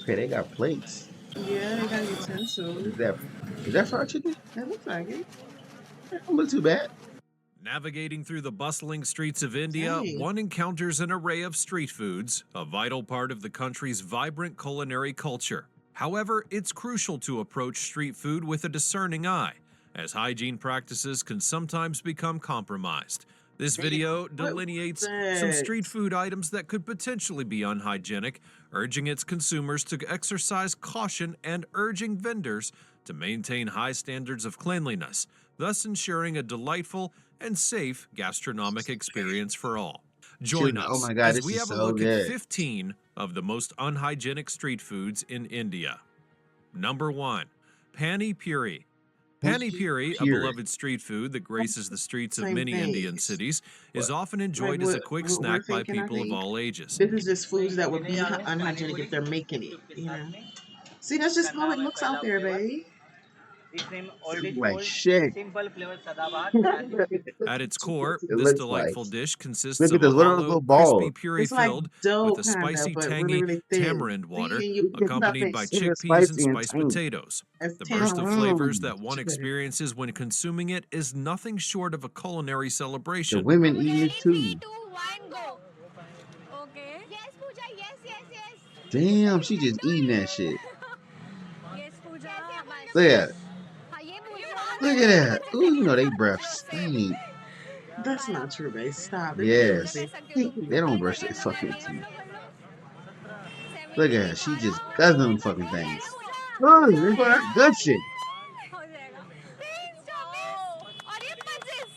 Okay, they got plates. Yeah, they got utensils. Is that is that fried chicken? That looks like it. That don't look too bad. Navigating through the bustling streets of India, Dang. one encounters an array of street foods, a vital part of the country's vibrant culinary culture. However, it's crucial to approach street food with a discerning eye, as hygiene practices can sometimes become compromised. This video What delineates was some that? street food items that could potentially be unhygienic, urging its consumers to exercise caution and urging vendors to maintain high standards of cleanliness, thus ensuring a delightful and safe gastronomic experience for all. Join Chicken. Oh us my god, as this we is have a so look at good. 15 of the most unhygienic street foods in India. Number 1. Pani Puri. Pani Puri, a Puri. beloved street food that graces the streets of Same many Indian things. cities, is What? often enjoyed as a quick What we're snack by thinking, I people of think. all ages. This is just foods that would be unhygienic if they're making it, you know? See, that's just how it looks out there, babe. Sounds like shit. At its core, It this looks like. delightful dish consists Look of at a those little, hollow, little crispy balls. puree It's like filled dough, with a kind of, spicy, but tangy really thin. tamarind water, See, and you get accompanied by nothing. It is chickpeas and spicy and spiced tangy. potatoes. As The burst of tangy. flavors that one Much better. experiences when consuming it is nothing short of a culinary The celebration. women eating it too. 2, 1, go. Okay. Yes, Pooja. Yes, yes, yes. Damn, she just eating that shit. Yes, Pooja. Look at that. हाँ, ये Pooja. Look at that. Ooh, you know they breath stink. That's not true, babe. Stop. It Yes. can't They don't brush their fucking teeth. Look at her. She just does them fucking things. Oh, this is good shit. हो जाएगा. Please stop it. और ये 25.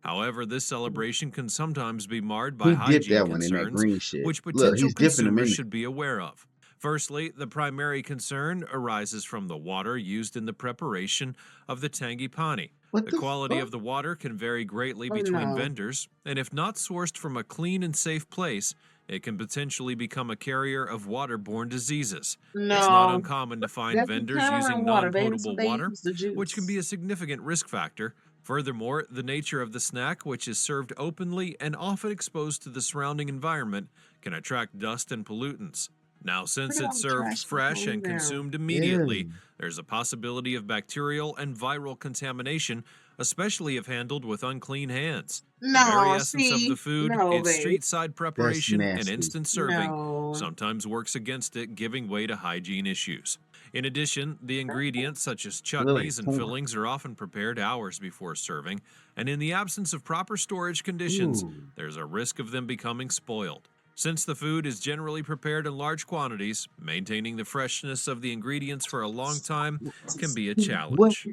However, this celebration can sometimes be marred He by dipped hygiene that one in that concerns, green shit. which Look, potential he's dipping them in. consumers should be aware of. Firstly, the primary concern arises from the water used in the preparation of the tangy pani. What The the quality fuck? of the water can vary greatly Oh, between no. vendors, and if not sourced from a clean and safe place, it can potentially become a carrier of waterborne diseases. It's not No. uncommon to find That's vendors turnaround using water, babe. That's non-potable what they water, use to juice. which can be a significant risk factor. Furthermore, the nature of the snack, which is served openly and often exposed to the surrounding environment, can attract dust and pollutants. Now, since Look at it's all the served trash fresh falling and down. consumed immediately, Yeah. there's a possibility of bacterial and viral contamination, especially if handled with unclean hands. The very No, essence of see? the food, No, its babe. street side preparation and nasty. instant serving, No. sometimes works against it, giving way to hygiene issues. In addition, the ingredients such as Look like chutneys and porn. fillings are often prepared hours before serving, and in the absence of proper storage conditions, Ooh. there's a risk of them becoming spoiled. Since the food is generally prepared in large quantities, maintaining the freshness of the ingredients for a long time can be a What? challenge.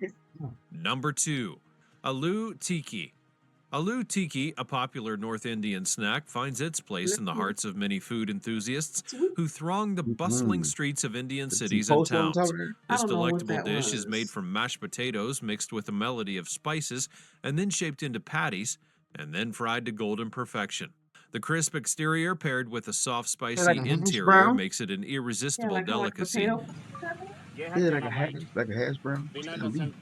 Number 2. Aloo Tikki. Aloo Tikki, a popular North Indian snack, finds its place in the hearts of many food enthusiasts who throng the bustling streets of Indian Some cities and post on top towns. of there? I This don't know what delectable that dish is made was. from mashed potatoes mixed with a melody of spices and then shaped into patties and then fried to golden perfection. The crisp exterior paired with a soft, spicy like a hash interior brown? makes it an Yeah, irresistible like delicacy. potato. Yeah, like a hash brown. What's that mean?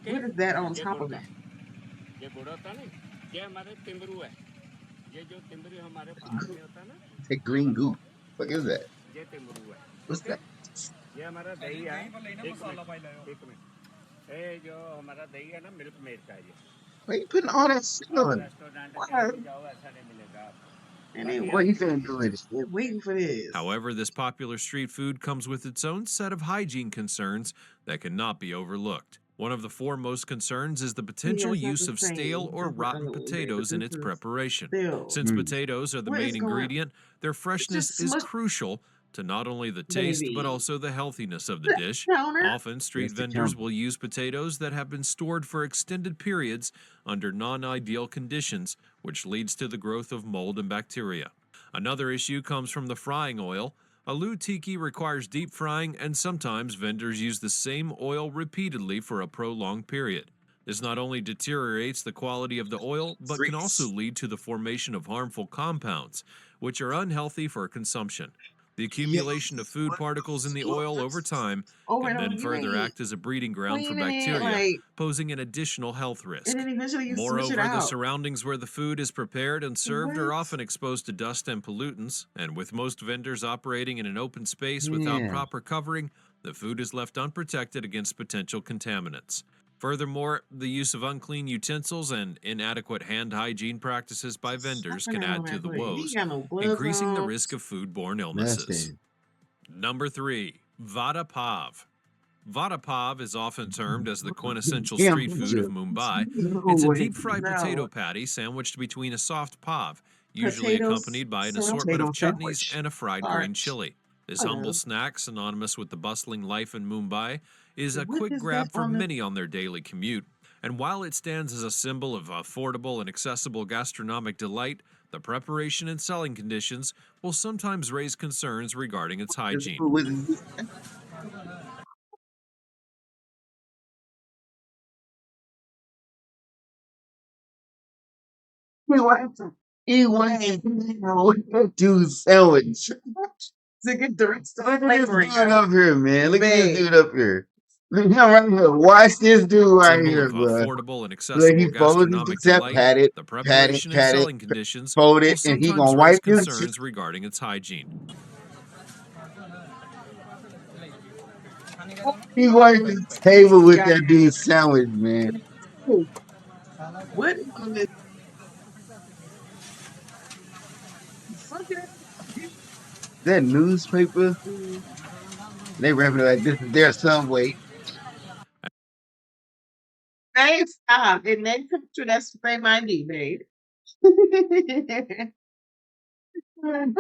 What is that on top of that? That green goop. What is that? What's that? ये हमारा दही है एक minute ये जो हमारा दही है ना मिल्क मेड का है ये Why you putting all that shit on? Restaurant Why? कहीं भी जाओ ऐसा नहीं मिलेगा आपको And they What you finna do with it? they're waiting for this. However, this popular street food comes with its own set of hygiene concerns that cannot be overlooked. One of the foremost concerns is the potential it's not use the of stale same. or It's rotten not the- potatoes in this its is preparation. Still. Since Mm. potatoes are the What is main going- ingredient, their freshness just is smush- crucial to not only the taste but Baby. also the healthiness of the dish. Counter. Often, street That's the vendors counter. will use potatoes that have been stored for extended periods under non-ideal conditions, which leads to the growth of mold and bacteria. Another issue comes from the frying oil. Aloo Tikki requires deep frying, and sometimes vendors use the same oil repeatedly for a prolonged period. This not only deteriorates the quality of the oil, but can also lead to the formation of harmful compounds, which are unhealthy for consumption. The accumulation of food particles in the oil over time over can and over. then You further ain't act as a breeding ground for cleaning it, bacteria, like, posing an additional health risk. and then eventually you switch it Moreover, the out. surroundings where the food is prepared and served are What? often exposed to dust and pollutants, and with most vendors operating in an open space without Yeah. proper covering, the food is left unprotected against potential contaminants. Furthermore, the use of unclean utensils and inadequate hand hygiene practices by vendors Sucking can out on add to that the foot. He woes, got no gloves increasing the on. risk of foodborne illnesses. Nothing. Number 3. Vada Pav. Vada Pav is often termed as the quintessential Yeah, street food of Mumbai. It's a deep-fried potato patty sandwiched between a soft pav, usually Potatoes accompanied by an sandwich. assortment of Potato chutneys sandwich. and a fried Sorry. green chili. This Hello. humble snack, synonymous with the bustling life in Mumbai, is a What quick is grab that for on the- many on their daily commute. And while it stands as a symbol of affordable and accessible gastronomic delight, the preparation and selling conditions will sometimes raise concerns regarding its hygiene. He wanted to do sandwich. To get the rest of Look the at this flavor dude out. up here, man. Look at this Babe. dude up here. Look at him right here. Watch this dude right Symbol here, of bro. affordable and Look, accessible he folded gastronomic his step, delight, pat it, the pat it, preparation and pat it, selling conditions fold will it, and he sometimes gonna raise wipe his concerns regarding its hygiene. He wiped the table with that dude's sandwich, man. What on this fucking That newspaper, they wrapping it like this is their Subway. Babe, stop. In that picture, that's frame ID, babe.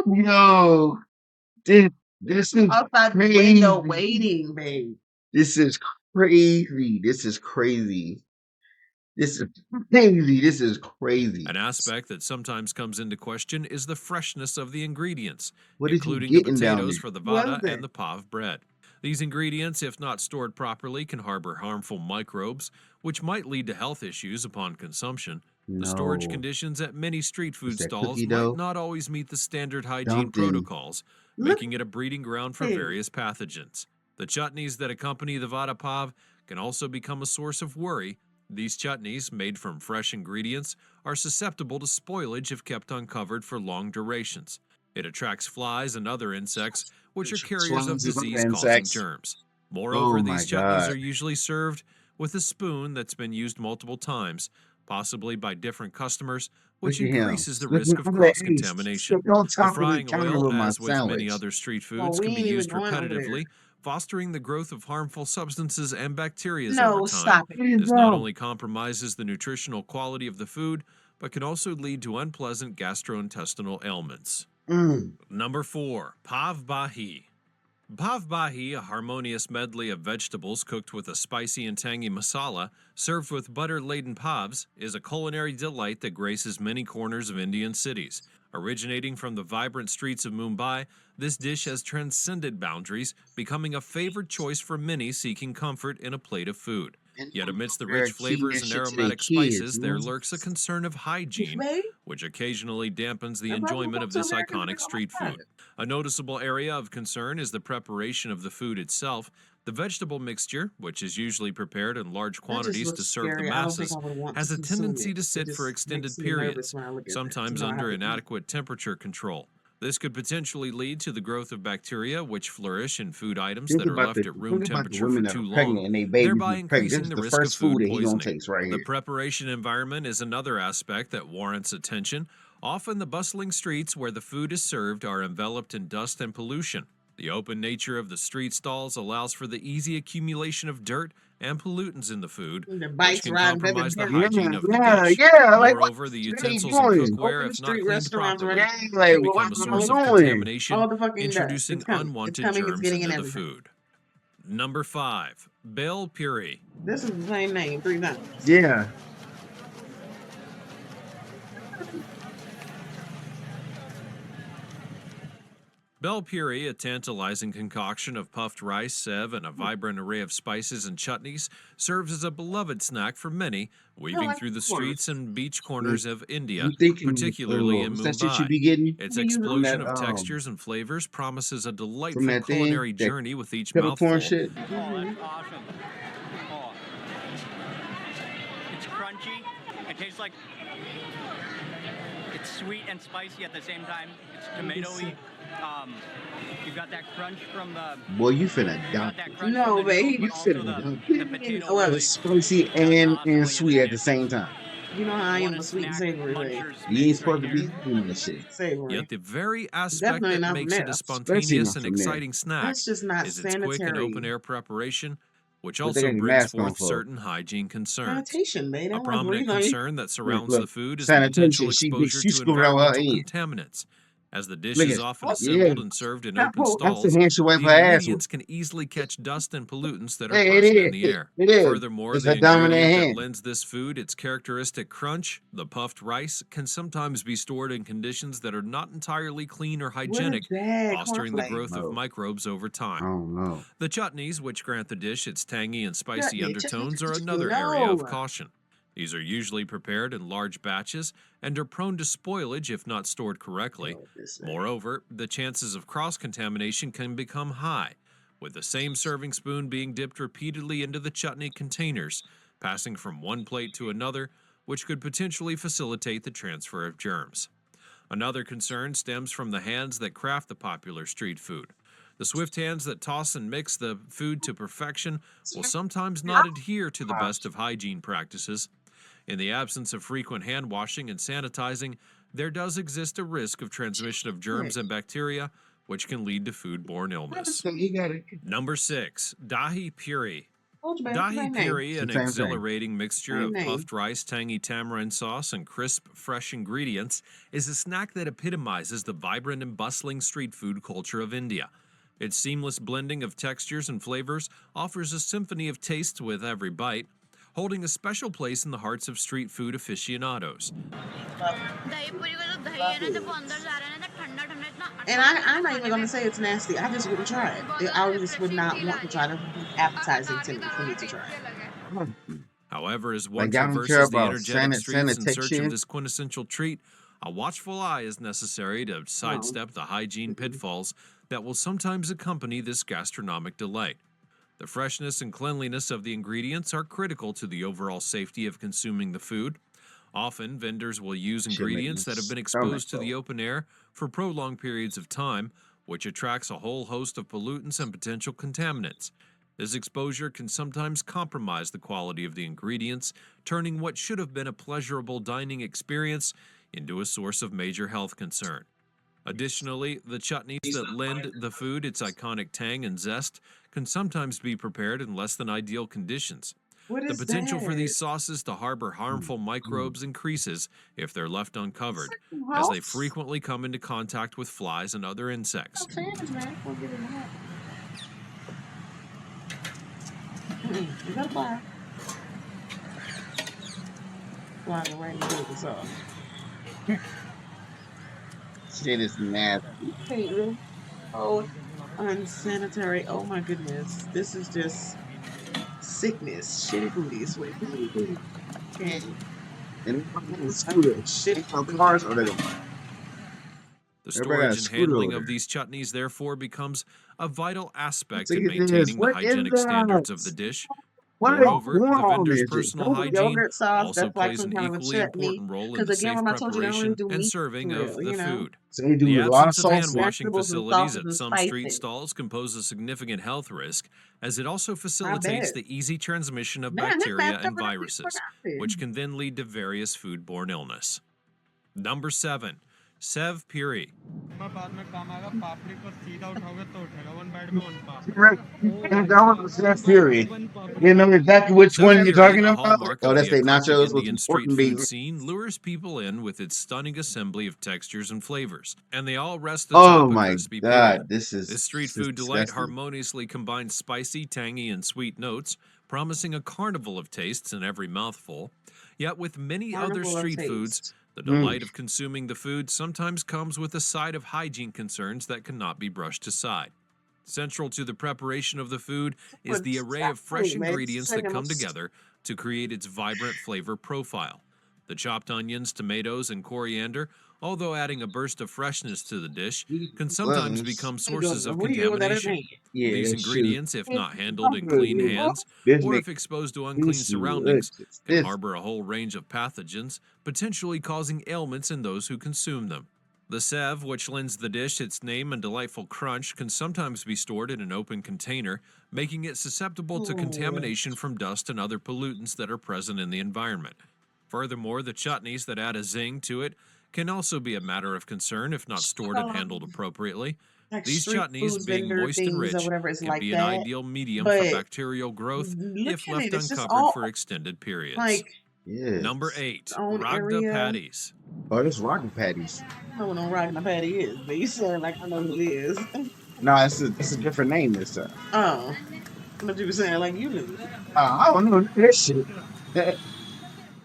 Yo, this is Outside the crazy. window waiting, babe. This is crazy. This is crazy. This is crazy. This is crazy. An aspect that sometimes comes into question is the freshness of the ingredients, What is he including the getting down potatoes there? for the What vada is it? and the pav bread. These ingredients, if not stored properly, can harbor harmful microbes, which might lead to health issues upon consumption. The storage No. conditions at many street food that stalls cookie might dough? not always meet the standard hygiene Dumped in. protocols, Look making it a breeding ground for at it. various pathogens. The chutneys that accompany the vada pav can also become a source of worry. These chutneys, made from fresh ingredients, are susceptible to spoilage if kept uncovered for long durations. It attracts flies and other insects, which are carriers of Flies and other disease-causing insects. germs. Moreover, Oh my these chutneys God. are usually served with a spoon that's been used multiple times, possibly by different customers, which Look at him. increases the Look risk at of him. Hey, cross-contamination. sit on The top of the frying counter oil, with my as with many sandwich. other street Well, foods, we can be ain't even used going over there. repetitively, fostering the growth of harmful substances and bacteria No, over time. stop it. This not only compromises the nutritional quality of the food, but can also lead to unpleasant gastrointestinal ailments. Number 4. Pav Bhaji. Pav Bhaji, a harmonious medley of vegetables cooked with a spicy and tangy masala, served with butter-laden pavs, is a culinary delight that graces many corners of Indian cities. Originating from the vibrant streets of Mumbai, this dish has transcended boundaries, becoming a favored choice for many seeking comfort in a plate of food. Yet amidst the rich flavors and aromatic spices, there lurks a concern of hygiene, Babe, which occasionally dampens the I'm not enjoyment going of to this America. iconic street food. A noticeable area of concern is the preparation of the food itself. The vegetable mixture, which is usually prepared in large That just quantities to looks serve the scary. I don't think masses, I would want to has a consume tendency it. to It sit for just extended makes me nervous periods, when I look at that. sometimes You know, I under have to eat. inadequate temperature control. This could potentially lead to the growth of bacteria, which flourish in food items Think that are about left the at room think about the temperature women for that too are long, pregnant and they babies thereby is pregnant. This increasing is the the risk of first food food that he gonna poisoning. taste right The here. preparation environment is another aspect that warrants attention. Often the bustling streets where the food is served are enveloped in dust and pollution. The open nature of the street stalls allows for the easy accumulation of dirt and pollutants in the food, The which bikes can riding back compromise the and Yeah, hygiene of the yeah, dish. yeah. Like what Moreover, the are you utensils and doing? cookware, Open the if not street cleaned restaurants properly, right Dang, now. like can what become a are source you of doing? contamination, All the fucking dust. introducing It's coming. It's unwanted coming. It's germs getting in into the everything. food. Number 5. Bel Puri. This is the same name 3 times. Yeah. Bel Puri, a tantalizing concoction of puffed rice, sev, and a vibrant array of spices and chutneys, serves as a beloved snack for many, weaving like through the corn. streets and beach You, corners of India, you thinking, particularly in what's that shit you Mumbai. be getting Its They use it from explosion that of textures and flavors promises a from delightful that thing, culinary that journey with each peppercorn mouthful. shit? Oh, that's awesome. Oh, it's crunchy. It tastes like it's sweet and spicy at the same time. It's tomatoey. You've got that crunch from the. Boy, you finna You dunk got that it. crunch No, from the but noodles, he, You but also finna dunk the it. potato well, really It's spicy does the and hospitality of sweet the at the dish. same time. you know how I What am a with sweet and snack savory, right? munchers You ain't mix right supposed to here. be doing this shit. Savory. Yet the very aspect Definitely that not from makes it there. a Especially spontaneous not and from there. exciting snack That's just not is its quick and sanitary. open-air preparation, which What they also got your brings mask on forth for? certain hygiene concerns. Sanitation. They A don't want to prominent breathe on you. concern that surrounds Look, the food is the potential sanitation. exposure She to screwed around with her environmental end. contaminants. As the dish Look is at often yeah. assembled and served in open That's the stalls, hand she wiped the her ass with. ingredients can easily catch dust and pollutants that are Hey, it present in is. the air. It is. Furthermore, It's the a dominant ingredient that hand. lends this food its characteristic crunch, the puffed rice, can sometimes be stored in conditions that are not entirely clean or What is hygienic, that? fostering the Cornflake. growth of No, microbes over I time. don't know. The chutneys, which grant the dish its tangy and spicy Chutney, chutney, undertones, are chutney. another area of No. caution. These are usually prepared in large batches and are prone to spoilage if not stored correctly. Oh, this thing. Moreover, the chances of cross-contamination can become high, with the same serving spoon being dipped repeatedly into the chutney containers, passing from one plate to another, which could potentially facilitate the transfer of germs. Another concern stems from the hands that craft the popular street food. The swift hands that toss and mix the food to perfection will sometimes not adhere to the best of hygiene practices. In the absence of frequent hand washing and sanitizing, there does exist a risk of transmission of germs and bacteria, which can lead to foodborne illness. So you got it. Number 6, Dahi Puri. Told you, baby. Dahi Same name. Puri, It's an the same thing. exhilarating mixture Same of name. puffed rice, tangy tamarind sauce, and crisp, fresh ingredients, is a snack that epitomizes the vibrant and bustling street food culture of India. Its seamless blending of textures and flavors offers a symphony of tastes with every bite, holding a special place in the hearts of street food aficionados. दही पूरी का जो दही है ना जब वो अंदर जा रहा है ना तो ठंडा ठंडा इतना And I'm not even gonna say it's nasty. I just wouldn't try it. I just would not want to try it. Appetizing to me for me to try it. However, as one Like, y'all don't care traverses the about energetic streets in search sanitation? of this quintessential treat, a watchful eye is necessary to sidestep the hygiene pitfalls that will sometimes accompany this gastronomic delight. The freshness and cleanliness of the ingredients are critical to the overall safety of consuming the food. Often, vendors will use Shit make ingredients me that have been stomach exposed to the open air for prolonged periods of time, which attracts a whole host of pollutants and potential contaminants. This exposure can sometimes compromise the quality of the ingredients, turning what should have been a pleasurable dining experience into a source of major health concern. Additionally, the chutneys that lend the food its iconic tang and zest can sometimes be prepared in less than ideal conditions. What The is potential for that? these sauces to harbor harmful microbes increases if they're left uncovered, as they frequently come into contact with flies and other insects. Fans, man. We'll get in that. You got a fly. Flying right into the sauce. Shit is nasty. Hey, really? Oh, unsanitary. Oh my goodness. This is just sickness. Shitty booties. Wait, okay. And shitty cars or they gonna The Everybody got a storage and scooter handling over of there. these chutneys therefore becomes a vital aspect So in you think maintaining this, the what is hygienic standards of that? the dish. What are they Moreover, doing the on vendor's this shit? personal hygiene Yogurt sauce, also that's like plays some an kind of a equally chutney. important role in the Because again, safe remember I told you they don't really preparation do and meat serving for of real, the you know? food. So they The do a lot of absence of hand sauce. washing Vegetables and facilities sauces at and some street spices. stalls can pose a significant health risk, as it also I facilitates bet. the easy transmission of Man, that bacteria messed and up what I viruses, did. which can then lead to various foodborne illness. Number 7, Sev Puri. मैं बाद में काम आएगा पापड़ी को सीधा उठाओगे तो उठेगा one byte में one papdi That was Chef Fury. You know exactly which Sev one you're Puri, talking a about? hallmark Oh, of that's the the eclectic nachos with Indian some pork street and food beans. scene, lures people in with its stunning assembly of textures and flavors, and they all rest Oh atop a my crispy puri. god, This street food delight disgusting. harmoniously combines spicy, tangy, and sweet notes, promising a carnival of tastes in every mouthful. Yet with many other Carnival of street foods, taste. The delight of consuming the food sometimes comes with a side of hygiene concerns that cannot be brushed aside. Central to the preparation of the food is the array of fresh ingredients that come together to create its vibrant flavor profile. The chopped onions, tomatoes, and coriander, although adding a burst of freshness to the dish, can sometimes become sources of contamination. Yeah, These that's true. ingredients, if not handled in clean hands, This or make if exposed to unclean this surroundings, delicious. can This harbor a whole range of pathogens, potentially causing ailments in those who consume them. The sève, which lends the dish its name and delightful crunch, can sometimes be stored in an open container, making it susceptible to contamination from dust and other pollutants that are present in the environment. Furthermore, the chutneys that add a zing to it can also be a matter of concern if not stored and handled appropriately. like These street chutneys, food being vendor moist and things or rich, whatever is can like be an that. ideal medium But for bacterial growth look if at left it, it's just uncovered all for extended periods. like yes. Number 8. its own Ragda area. patties. Oh, this rocket patties. I don't know what Ragna Patty is, but you said like I know who it is. No, it's a different name this time. Oh, but you were saying like you knew. I don't know that shit. I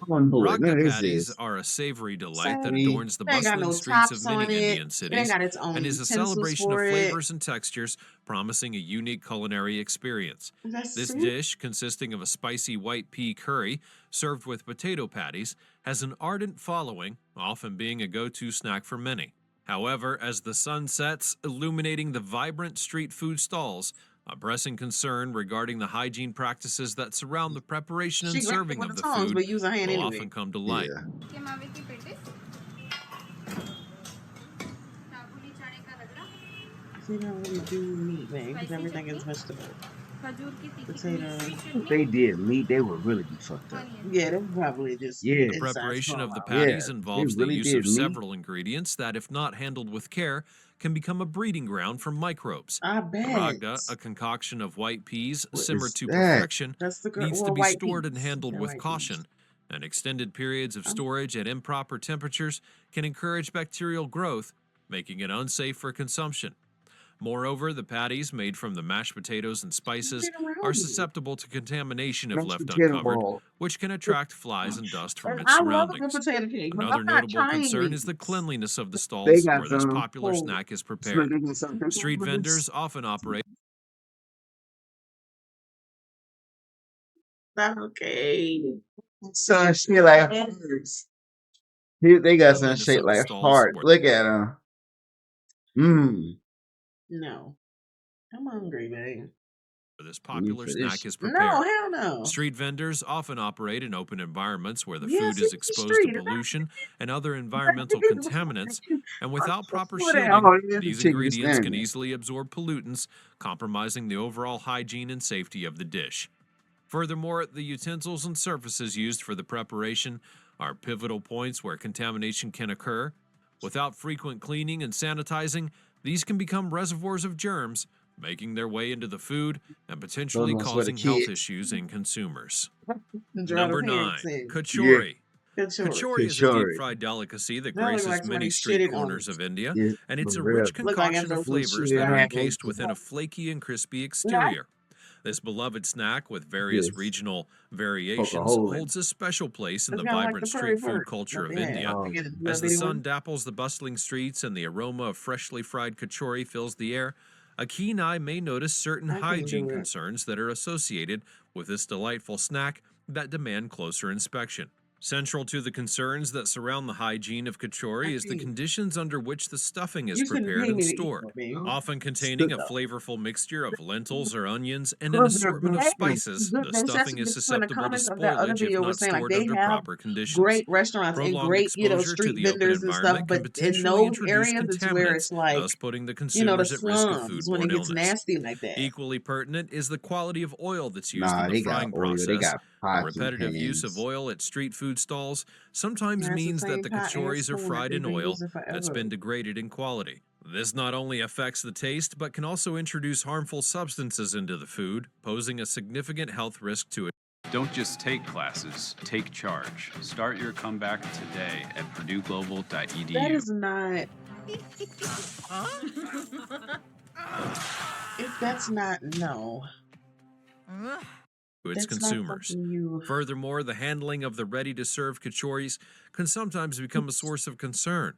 don't know what none Ragda of this patties is. are a savory delight that Same. adorns the It ain't got bustling no streets of tops many on it. Indian It ain't cities got its own and is a utensils celebration of for it. flavors and textures, promising a unique culinary experience. That's This it. dish, consisting of a spicy white pea curry served with potato patties, has an ardent following, often being a go-to snack for many. However, as the sun sets, illuminating the vibrant street food stalls, a pressing concern regarding the hygiene practices that surround the preparation and She grabbed it serving with of the the tongs, food but use her hand will anyway. often come to light. Yeah. They don't really do meat, man, because everything is vegetable. Potato. If they did meat, they would really be fucked up. Yeah, they probably just Yeah. The preparation of the inside patties Yeah, involves they the really use did of meat. several ingredients that, if not handled with care, can become a breeding ground for microbes. I The bet. ragda, a concoction of white peas What simmered is to that? perfection, That's the girl. needs to Well, be white stored and peas. handled They're with white peas. caution, and extended periods of Oh. storage at improper temperatures can encourage bacterial growth, making it unsafe for consumption. Moreover, the patties made from the mashed potatoes and spices Get around are it. susceptible to contamination if Mashed left potato uncovered, ball. which can attract flies and dust from And its I love a good surroundings. potato cake, but Another I'm not notable trying concern is the these. cleanliness of the They stalls got where this some. popular Oh, snack is Smell prepared. they got some Street vendors often operate okay. Some shit like hearts. Here they got some cleanliness shit of the like stalls heart. where Look at them. No. I'm hungry, babe. this popular for this snack shit. is No, prepared. hell no. Street vendors often operate in open environments where the Yes, food is it's the exposed to street. pollution and other environmental contaminants, and without proper Look at shielding, all these these chickens ingredients can standing. easily absorb pollutants, compromising the overall hygiene and safety of the dish. Furthermore, the utensils and surfaces used for the preparation are pivotal points where contamination can occur. Without frequent cleaning and sanitizing, these can become reservoirs of germs, making their way into the food and potentially Those ones for the causing health kids. issues in consumers. And draw Number the 9. parents in. Kachori. Good choice. Kachori is a Kachori. deep-fried delicacy that That look graces like somebody many street shitted on corners it. of India, Yeah, and it's a for real. rich Look like concoction after of we flavors shit that are I had encased to- within a flaky and crispy exterior. This beloved snack, with various Yes. regional variations, hole in holds a special place in It's the kinda like vibrant the street curry food bird culture that of they had. India. Oh. They get a little As the bitty sun one. dapples the bustling streets and the aroma of freshly fried kachori fills the air, a keen eye may notice certain I couldn't hygiene do it. concerns that are associated with this delightful snack that demand closer inspection. Central to the concerns that surround the hygiene of kachori is the conditions under which the stuffing is You couldn't prepared pay and me to eat stored. it, baby. Often containing a Stuck up. flavorful mixture of lentils or onions and an assortment of spices, the stuffing is susceptible to spoilage if not stored under proper conditions. Great restaurants and Prolonged great, exposure to street the open vendors and stuff, environment can but in potentially those introduce areas it's where it's contaminants, like, thus putting the the consumers at risk of slums when it foodborne gets illness. nasty like that. Equally pertinent is the quality of oil that's used Nah, in they the got frying oil. They process. got The pots and repetitive use of pans. oil at street food stalls sometimes That's the means that same the pot and kachoris are spoon that fried they've in been oil using that's forever. been degraded in quality. This not only affects the taste, but can also introduce harmful substances into the food, posing a significant health risk to it. Don't just take classes, take charge. Start your comeback today at purdueglobal.edu. That is not. If that's not, no. to its That's not consumers. something you. Furthermore, the handling of the ready-to-serve kachoris can sometimes become a source of concern.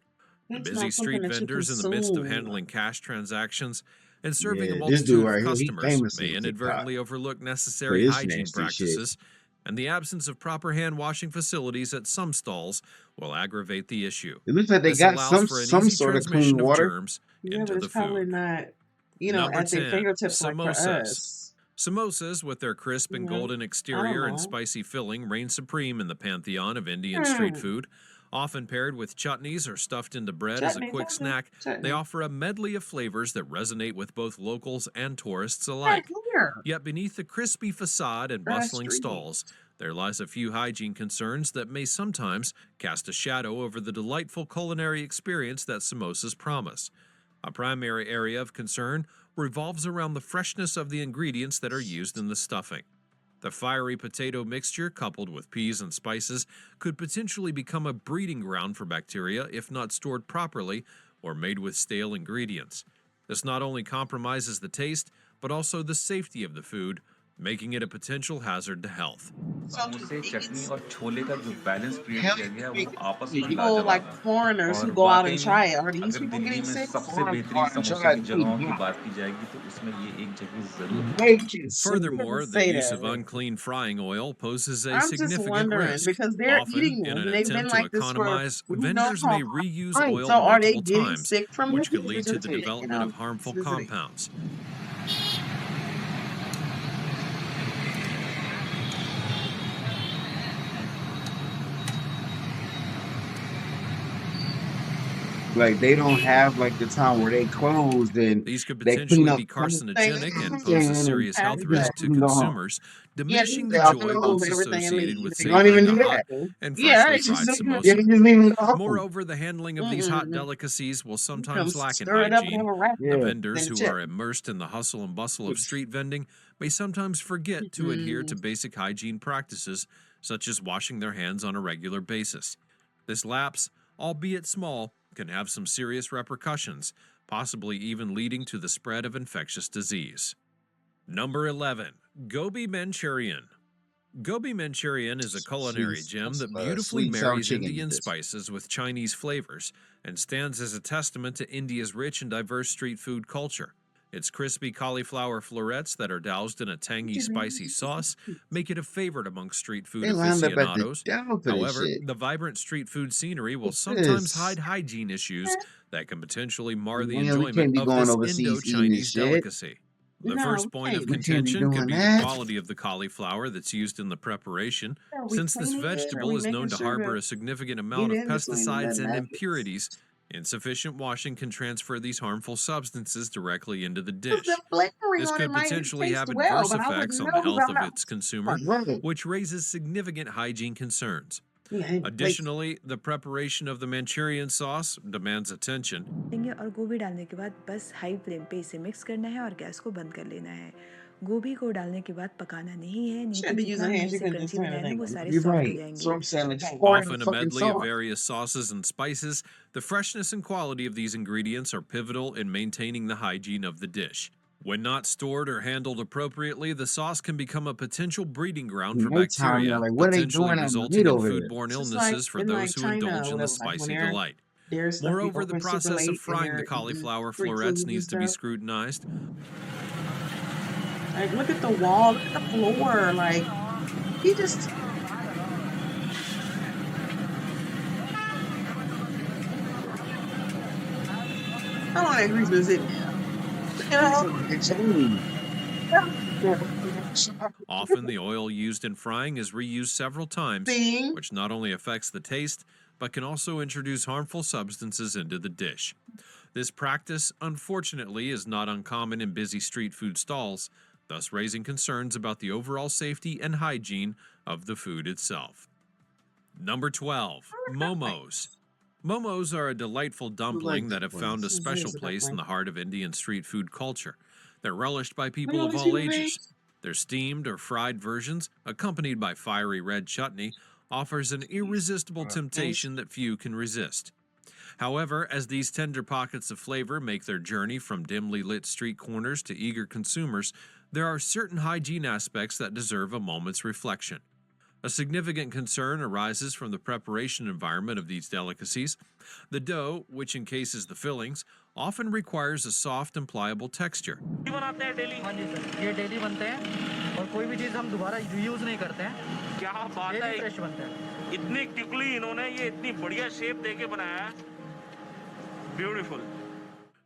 The That's busy not something street that you vendors in the midst of consume. handling cash transactions and serving a Yeah, this dude multitude of right here, he customers famous may on TikTok inadvertently overlook for necessary this hygiene nasty shit. practices, and the absence of proper hand washing facilities at some stalls will aggravate the issue. It looks like they This got allows for an some easy sort of clean transmission of water. germs Yeah, into but the it's probably food. not, Number at their 10, fingertips like for samosas. us. Samosas, with their crisp and Yeah, golden I don't exterior and know. spicy filling, reign supreme in the pantheon of Indian street Hmm. food. Often paired with chutneys or stuffed into bread as a Chutney, quick snack, they chutney. offer a medley of flavors that resonate with both locals and tourists Right alike. here. Yet beneath the crispy facade and Grass bustling street. stalls, there lies a few hygiene concerns that may sometimes cast a shadow over the delightful culinary experience that samosas promise. A primary area of concern revolves around the freshness of the ingredients that are used in the stuffing. The fiery potato mixture, coupled with peas and spices, could potentially become a breeding ground for bacteria if not stored properly or made with stale ingredients. This not only compromises the taste, but also the safety of the food, making it a potential hazard to health. समोसे चटनी और छोले का जो balance create Hell, किया गया है big वो आपस में People लाजवाब like है foreigners who और go out and वाकई try में it. Are these अगर people दिल्ली getting में sick? सबसे foreign बेहतरीन foreign समोसे tried की to जगहों की block. बात की जाएगी तो उसमें ये एक जगह जरूर है They can see Furthermore, Doesn't the say use of that. unclean frying oil poses a I'm just significant wondering risk. because they're Often, eating in them an and they've been attempt to like this for economize, we know vendors how may reuse long. oil So are they multiple getting times, sick from which this? could lead Or to just the taking development out of harmful visiting? compounds. like they don't have like the time where they closed and These could they clean potentially up be everything carcinogenic and pose a and serious health Package risk to you know, consumers, Yeah, diminishing the they all joy close. once everything and associated leave. with They don't even savoring do a hot that. and Yeah, freshly it's just fried so good. Yeah, samosa. they just leave it open. Moreover, the handling of these hot Mm-mm. delicacies will You come sometimes lack in stir it up and hygiene. have a wrap. The Yeah. vendors Then who chip. are immersed in the hustle and bustle of street vending may sometimes forget to adhere to basic hygiene practices, such as washing their hands on a regular basis. This lapse, albeit small, can have some serious repercussions, possibly even leading to the spread of infectious disease. Number 11. Gobi Manchurian. Gobi Manchurian is a culinary She's gem that sweet beautifully and sour marries chicken Indian with this. spices with Chinese flavors and stands as a testament to India's rich and diverse street food culture. Its crispy cauliflower florets that are doused in a tangy, spicy sauce make it a favorite among street food They lined up at the aficionados. down for this However, shit. the vibrant street food scenery will What's sometimes this? hide hygiene issues that can potentially mar the Man, we enjoyment can't be of going this overseas eating Indo-Chinese this shit. delicacy. The No, first we point of can't. We can't be contention could doing be the that. quality of the cauliflower that's used in the preparation, Are we since this cleaning it? Are vegetable we is known making to sure harbor to a significant get amount of in between the pesticides and nuggets? impurities. Insufficient washing can transfer these harmful substances directly into the Because dish. the flavoring This on it could might potentially taste have well, adverse but I effects wouldn't on the know because health I'm of not. its consumer, Right. which raises significant hygiene concerns. Yeah, like Additionally, the preparation of the Manchurian sauce demands attention. देंगे और गोभी डालने के बाद बस high flame पे इसे mix करना है और गैस को बंद कर लेना है। गोभी को डालने के बाद पकाना नहीं है, नहीं तो shouldn't be जितना using अंदर hands. You से could just crunchy turn the बनाए ना thing वो on. सारे You're सॉफ्ट हो right. So जाएंगे। I'm saying like pouring the Often a fucking medley of sauce. various sauces and spices, the freshness and quality of these ingredients are pivotal in maintaining the hygiene of the dish. When not stored or handled appropriately, the sauce can become a potential breeding ground for Nighttime, they're bacteria, like, what are they potentially doing at resulting night in over there? foodborne It's just like illnesses for in like those who China indulge or in the whatever, like when spicy delight. there's stuff be Moreover, the open super process of late and frying the they're eating cauliflower free florets foods and needs to be stuff. scrutinized. Like look at the wall, look at the floor. Like he just how long that grease been sitting there? You know? It's only Often, the oil used in frying is reused several times, See? which not only affects the taste, but can also introduce harmful substances into the dish. This practice, unfortunately, is not uncommon in busy street food stalls, thus raising concerns about the overall safety and hygiene of the food itself. Number 12. Momos. Momos are a delightful dumpling that have found a This is special a place in dumpling. the heart of Indian street food culture. They're relished by We people of only all see ages. Their steamed or fried versions, accompanied by fiery red chutney, offers an irresistible temptation that few can resist. However, as these tender pockets of flavor make their journey from dimly lit street corners to eager consumers, there are certain hygiene aspects that deserve a moment's reflection. A significant concern arises from the preparation environment of these delicacies. The dough, which encases the fillings, often requires a soft and pliable texture. बनाते हैं daily. हाँ जी sir, ये daily बनते हैं और कोई भी चीज़ हम दोबारा यूज़ नहीं करते हैं। क्या बात है, फ्रेश बनते हैं। इतनी क्विकली इन्होंने ये इतनी बढ़िया शेप देके बनाया है। Beautiful.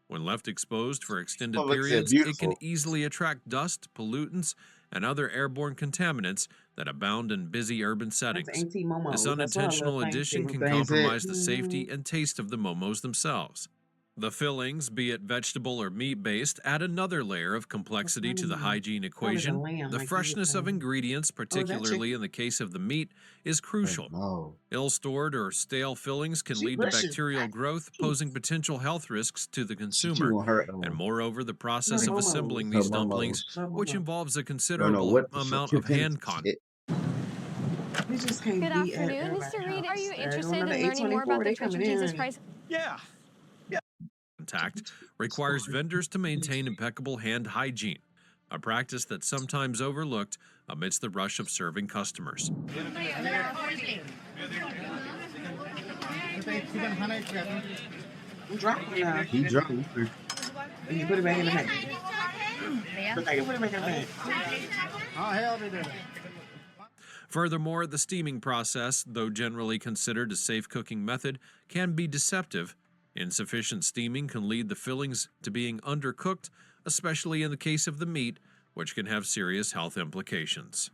When left exposed for extended Well, like I said, periods, it can beautiful. easily attract dust, pollutants, and other airborne contaminants that abound in busy urban That's settings. Auntie Momo. This That's what I unintentional love addition Thanksgiving. can Things that- compromise the safety and taste of the momos themselves. The fillings, be it vegetable or meat-based, add another layer of complexity to the hygiene equation. lamb, The like you freshness of said. ingredients, particularly chicken. in the case of the meat, is crucial. Oh, Ill-stored or stale fillings can She lead to pushes bacterial back. growth, posing potential health risks to the she consumer. won't hurt. And moreover, the process of Momos. assembling Her these momos. dumplings, which Momos. involves a I don't know considerable what the amount fuck of you're hand thinking. We just can't Good be at afternoon, everybody's Mr. Reed. Are you house. interested in Another learning more about 824, the they Church of coming Jesus in. Christ? Yeah. contact requires vendors to maintain impeccable hand hygiene, a practice that's sometimes overlooked amidst the rush of serving customers. I'm dropping now. He drunk. And you put it back in the bag. Put it back in the bag. Furthermore, the steaming process, though generally considered a safe cooking method, can be deceptive. Insufficient steaming can lead the fillings to being undercooked, especially in the case of the meat, which can have serious health implications.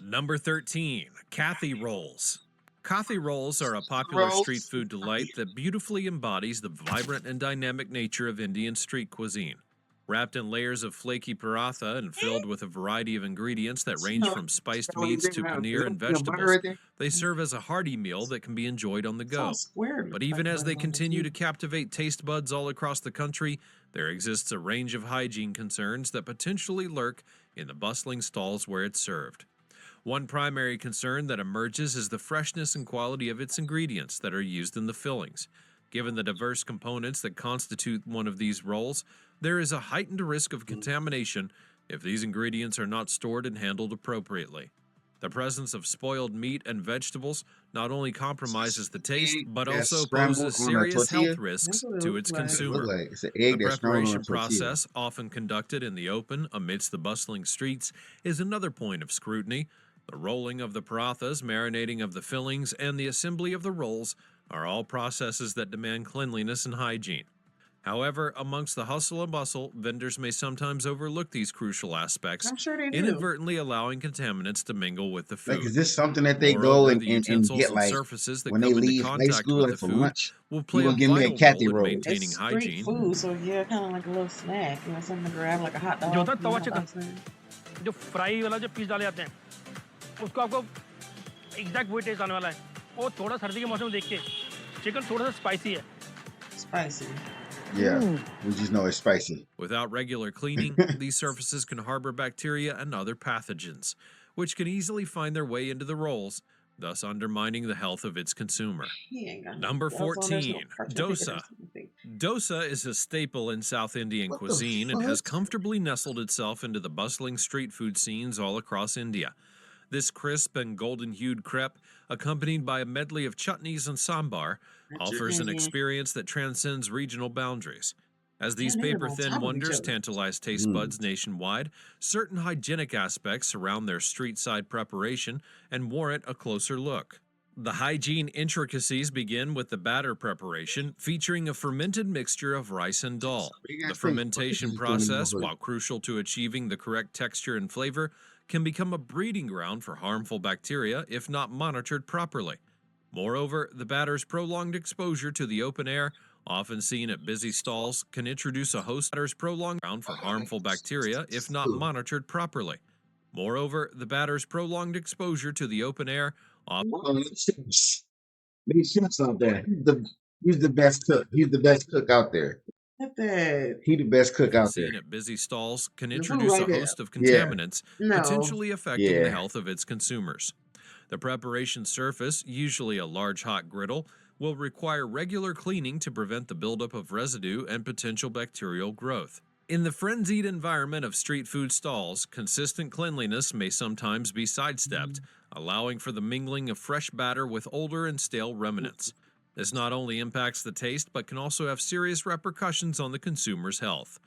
Number 13, Kathy Rolls. Kathy Rolls are a popular Rolls. street food delight that beautifully embodies the vibrant and dynamic nature of Indian street cuisine. Wrapped in layers of flaky paratha and filled with a variety of ingredients that range from spiced meats to paneer and vegetables, they serve as a hearty meal that can be enjoyed on the It's all go. square. But even as they like continue to buns captivate taste buds all across the country, there exists a range of hygiene concerns that potentially lurk in the bustling stalls where it's served. One primary concern that emerges is the freshness and quality of its ingredients that are used in the fillings. Given the diverse components that constitute one of these rolls, there is a heightened risk of contamination if these ingredients are not stored and handled appropriately. The presence of spoiled meat and vegetables not only compromises the taste, but that's also scrambled poses on a serious tortilla? health risks That's what it to looks its like. It consumer. look like it's an The egg that's thrown on a preparation tortilla. process, often conducted in the open amidst the bustling streets, is another point of scrutiny. The rolling of the parathas, marinating of the fillings, and the assembly of the rolls are all processes that demand cleanliness and hygiene. However, amongst the hustle and bustle, vendors may sometimes overlook these crucial aspects, I'm sure they do. inadvertently allowing contaminants to mingle with the food. Like, is this something that they go Moreover, and, the and utensils get and like surfaces that when they come into leave high contact school, with like the for food lunch? will You play a gonna give me a vital Kathy role in roll? maintaining It's street hygiene. food, so yeah, kind of like a little snack, you know, something to grab, like a hot dog. जो होता है you know Tawa what I'm chicken saying? जो fry वाला जो piece डाले जाते हैं उसको आपको एग्जैक्ट वही टेस्ट आने वाला है वो थोड़ा सर्दी के मौसम में देखिए चिकन थोड़ा सा स्पाइसी है Spicy. Yeah, we just know it's spicy. Without regular cleaning, these surfaces can harbor bacteria and other pathogens, which can easily find their way into the rolls, thus undermining the health of its consumer. He ain't got no Number gloves on, there's no 14, pressure dosa. or something. Dosa is a staple in South Indian What the cuisine and has fuck? comfortably nestled itself into the bustling street food scenes all across India. This crisp and golden-hued crepe, accompanied by a medley of chutneys and sambar, offers an experience that transcends regional boundaries. As these Yeah, they're on paper-thin top of each wonders other. tantalize taste buds nationwide, certain hygienic aspects surround their street-side preparation and warrant a closer look. The hygiene intricacies begin with the batter preparation, featuring a fermented mixture of rice and dal. The fermentation process, while crucial to achieving the correct texture and flavor, can become a breeding ground for harmful bacteria if not monitored properly. Moreover, the batter's prolonged exposure to the open air, often seen at busy stalls, can introduce a host batter's prolonged ground for harmful bacteria if not monitored properly. Moreover, the batter's prolonged exposure to the open air often Big chefs out there. He's the best cook. He's the best cook out there. Look at that. He the best cook out seen there. at busy stalls can The food introduce a right there. host of Yeah. contaminants, No. potentially affecting the Yeah. health of its consumers. The preparation surface, usually a large hot griddle, will require regular cleaning to prevent the buildup of residue and potential bacterial growth. In the frenzied environment of street food stalls, consistent cleanliness may sometimes be sidestepped, allowing for the mingling of fresh batter with older and stale remnants. This not only impacts the taste, but can also have serious repercussions on the consumer's health.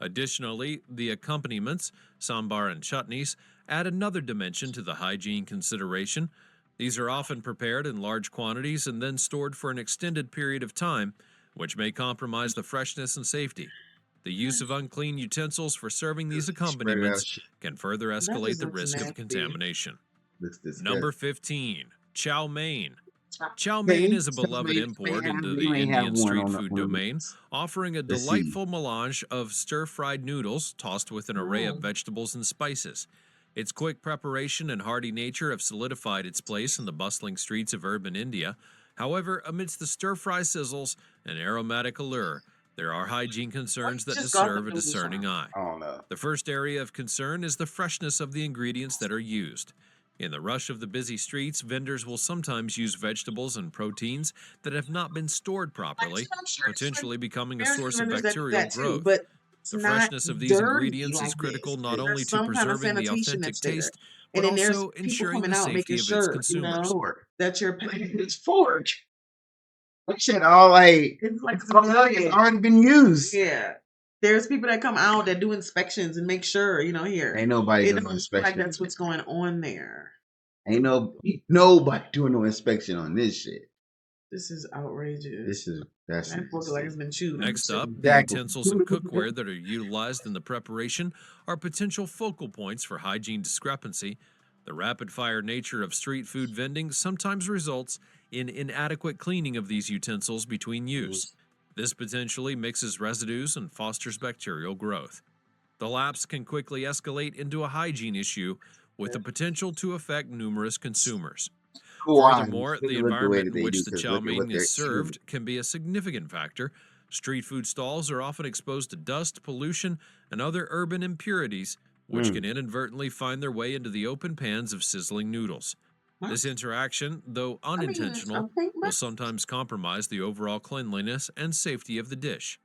Additionally, the accompaniments, sambar and chutneys, add another dimension to the hygiene consideration. These are often prepared in large quantities and then stored for an extended period of time, which may compromise the freshness and safety. The use of unclean utensils for serving these accompaniments can further escalate the risk of contamination. Number 15, chow mein. Chow mein is a beloved import into the Indian street food domain, offering a delightful melange of stir-fried noodles tossed with an array of vegetables and spices. Its quick preparation and hearty nature have solidified its place in the bustling streets of urban India. However, amidst the stir-fry sizzles and aromatic allure, there are hygiene concerns that deserve a discerning eye. The first area of concern is the freshness of the ingredients that are used. In the rush of the busy streets, vendors will sometimes use vegetables and proteins that have not been stored properly, potentially becoming a source of bacterial growth. The freshness of these ingredients is critical not only to preserving the authentic taste, but also ensuring the safety of its consumers. That your It's forged. That shit all like it's already been used. Yeah. There's people that come out that do inspections and make sure, here. Ain't nobody It doing no doesn't feel like inspection. that's what's going on there. Ain't nobody doing no inspection on this shit. This is outrageous. That's That looks like it's been chewed. Next up, the utensils and cookware that are utilized in the preparation are potential focal points for hygiene discrepancy. The rapid-fire nature of street food vending sometimes results in inadequate cleaning of these utensils between use. This potentially mixes residues and fosters bacterial growth. The lapse can quickly escalate into a hygiene issue with the potential to affect numerous consumers. Furthermore, the environment in which the chow mein is served can be a significant factor. Street food stalls are often exposed to dust, pollution, and other urban impurities, which can inadvertently find their way into the open pans of sizzling noodles. This interaction, though unintentional, will sometimes compromise the overall cleanliness and safety of the dish.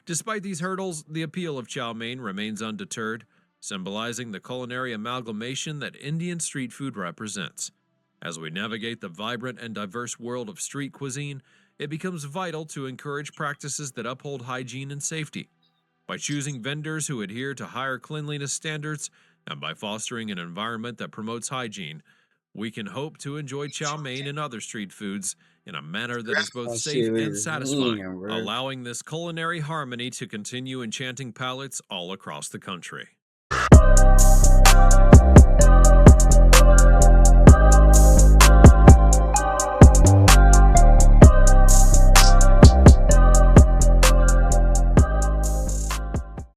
Despite these hurdles, the appeal of chow mein remains undeterred, symbolizing the culinary amalgamation that Indian street food represents. As we navigate the vibrant and diverse world of street cuisine, it becomes vital to encourage practices that uphold hygiene and safety. By choosing vendors who adhere to higher cleanliness standards and by fostering an environment that promotes hygiene, we can hope to enjoy chow mein and other street foods in a manner that is both safe and satisfying, allowing this culinary harmony to continue enchanting palates all across the country.